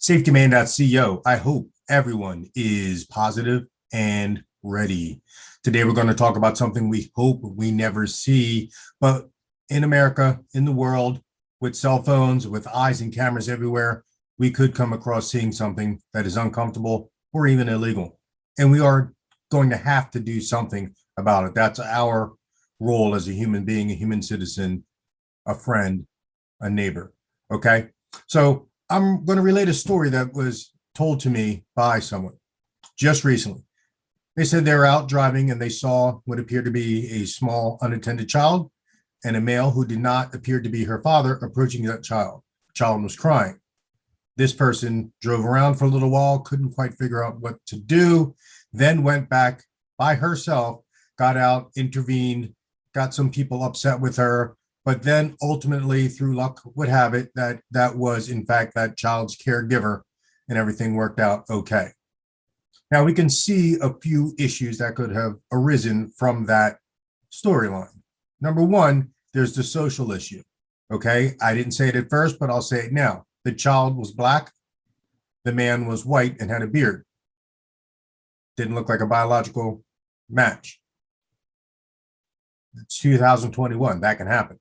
SafetyMan.co. I hope everyone is positive and ready. Today, we're going to talk about something we hope we never see, but in America, in the world, with cell phones, with eyes and cameras everywhere, we could come across seeing something that is uncomfortable or even illegal. And we are going to have to do something about it. That's our role as a human being, a human citizen, a friend, a neighbor. Okay. So I'm going to relate a story that was told to me by someone just recently. They said they were out driving and they saw what appeared to be a small unattended child and a male who did not appear to be her father approaching that child. The child was crying. This person drove around for a little while, couldn't quite figure out what to do, then went back by herself, got out, intervened, got some people upset with her, but then ultimately, through luck would have it, that was in fact that child's caregiver, and everything worked out okay. Now we can see a few issues that could have arisen from that storyline. Number one, there's the social issue. Okay, I didn't say it at first, but I'll say it now. The child was black, the man was white and had a beard. Didn't look like a biological match. It's 2021, that can happen.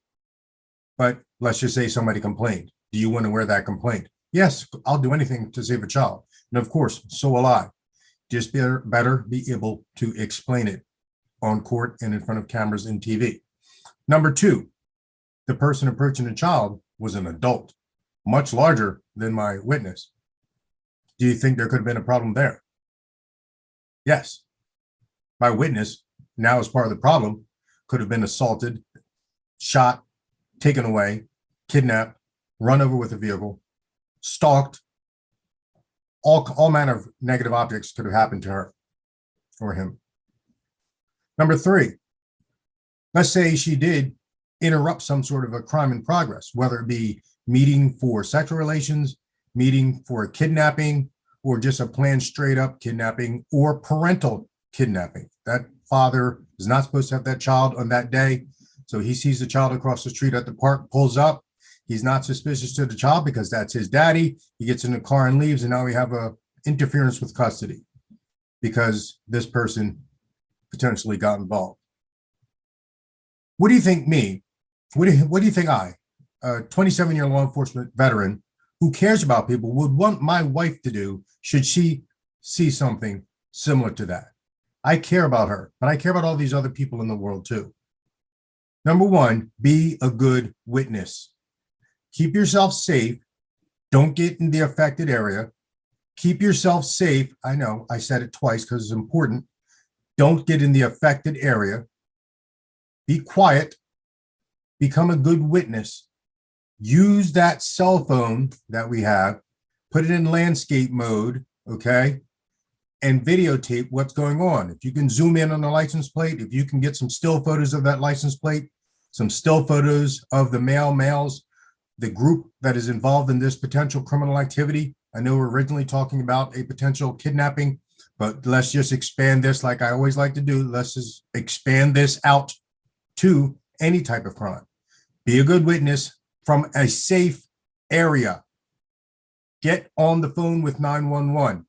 But let's just say somebody complained. Do you want to wear that complaint? Yes, I'll do anything to save a child. And of course, so will I. Just better be able to explain it on court and in front of cameras and TV. Number two, the person approaching the child was an adult, much larger than my witness. Do you think there could have been a problem there? Yes. My witness, now as part of the problem, could have been assaulted, shot, taken away, kidnapped, run over with a vehicle, stalked. All manner of negative objects could have happened to her or him. Number three, let's say she did interrupt some sort of a crime in progress, whether it be meeting for sexual relations, meeting for a kidnapping, or just a planned straight up kidnapping or parental kidnapping. That father is not supposed to have that child on that day. So he sees the child across the street at the park, pulls up. He's not suspicious to the child because that's his daddy. He gets in the car and leaves. And now we have a interference with custody because this person potentially got involved. What do you think me? What do you think I, a 27-year law enforcement veteran who cares about people, would want my wife to do should she see something similar to that? I care about her, but I care about all these other people in the world too. Number one, be a good witness. Keep yourself safe. Don't get in the affected area. Keep yourself safe. I know I said it twice because it's important. Don't get in the affected area. Be quiet. Become a good witness. Use that cell phone that we have, put it in landscape mode, okay, and videotape what's going on. If you can zoom in on the license plate, if you can get some still photos of that license plate, some still photos of the males, the group that is involved in this potential criminal activity. I know we're originally talking about a potential kidnapping, but let's just expand this like I always like to do. Let's just expand this out to any type of crime. Be a good witness from a safe area. Get on the phone with 911.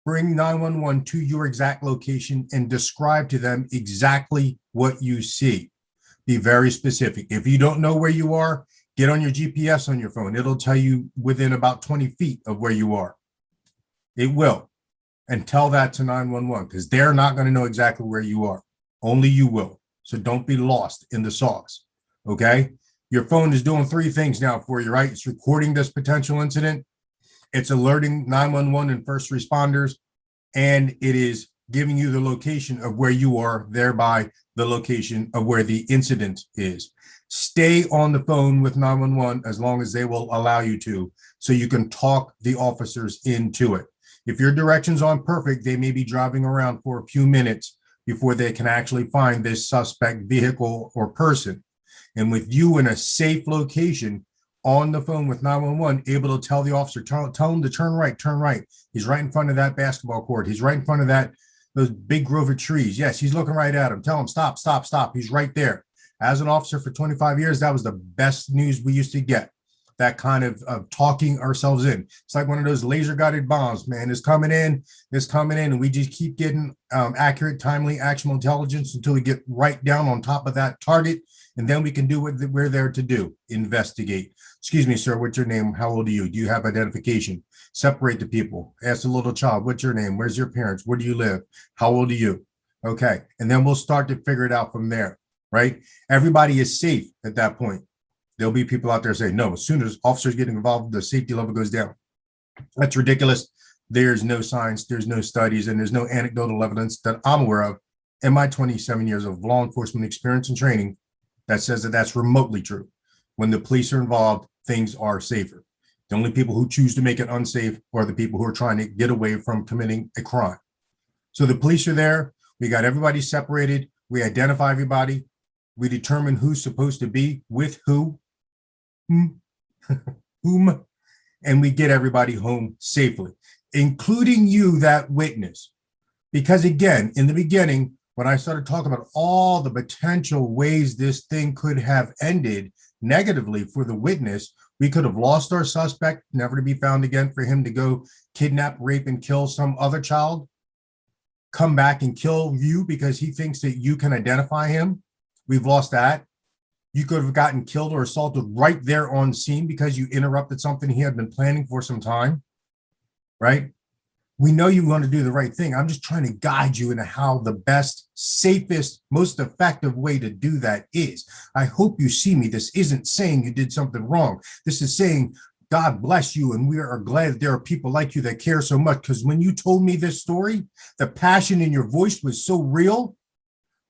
Bring 911 to your exact location and describe to them exactly what you see. Be very specific. If you don't know where you are, get on your GPS on your phone. It'll tell you within about 20 feet of where you are. It will. And tell that to 911 because they're not going to know exactly where you are. Only you will. So don't be lost in the sauce. Okay? Your phone is doing three things now for you, right? It's recording this potential incident. It's alerting 911 and first responders, and it is giving you the location of where you are, thereby the location of where the incident is. Stay on the phone with 911 as long as they will allow you to, so you can talk the officers into it. If your directions aren't perfect, they may be driving around for a few minutes before they can actually find this suspect vehicle or person. And with you in a safe location on the phone with 911, able to tell the officer, tell him to turn right, turn right. He's right in front of that basketball court. He's right in front of those big grove of trees. Yes, he's looking right at him. Tell him, stop, stop, stop. He's right there. As an officer for 25 years, that was the best news we used to get. that kind of talking ourselves in. It's like one of those laser guided bombs, man. It's coming in, and we just keep getting accurate, timely, actionable intelligence until we get right down on top of that target. And then we can do what we're there to do: investigate. Excuse me, sir, what's your name? How old are you? Do you have identification? Separate the people. Ask the little child, what's your name? Where's your parents? Where do you live? How old are you? Okay. And then we'll start to figure it out from there, right? Everybody is safe at that point. There'll be people out there saying, no, as soon as officers get involved, the safety level goes down. That's ridiculous. There's no science, there's no studies, and there's no anecdotal evidence that I'm aware of in my 27 years of law enforcement experience and training that says that that's remotely true. When the police are involved, things are safer. The only people who choose to make it unsafe are the people who are trying to get away from committing a crime. So the police are there. We got everybody separated. We identify everybody. We determine who's supposed to be with whom, and we get everybody home safely, including you, that witness. Because again, in the beginning, when I started talking about all the potential ways this thing could have ended negatively for the witness, we could have lost our suspect, never to be found again, for him to go kidnap, rape, and kill some other child, come back and kill you because he thinks that you can identify him. We've lost that. You could have gotten killed or assaulted right there on scene because you interrupted something he had been planning for some time, right? We know you want to do the right thing. I'm just trying to guide you into how the best, safest, most effective way to do that is. I hope you see me. This isn't saying you did something wrong. This is saying, God bless you, and we are glad that there are people like you that care so much. Because when you told me this story, the passion in your voice was so real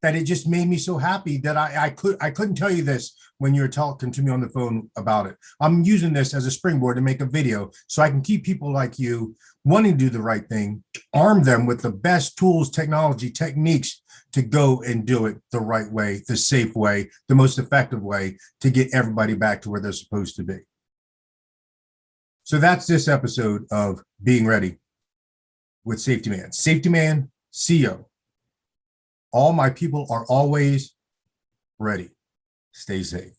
that it just made me so happy that I couldn't tell you this when you were talking to me on the phone about it. I'm using this as a springboard to make a video so I can keep people like you wanting to do the right thing, arm them with the best tools, technology, techniques to go and do it the right way, the safe way, the most effective way to get everybody back to where they're supposed to be. So that's this episode of Being Ready with Safety Man. Safety Man, CO. All my people are always ready. Stay safe.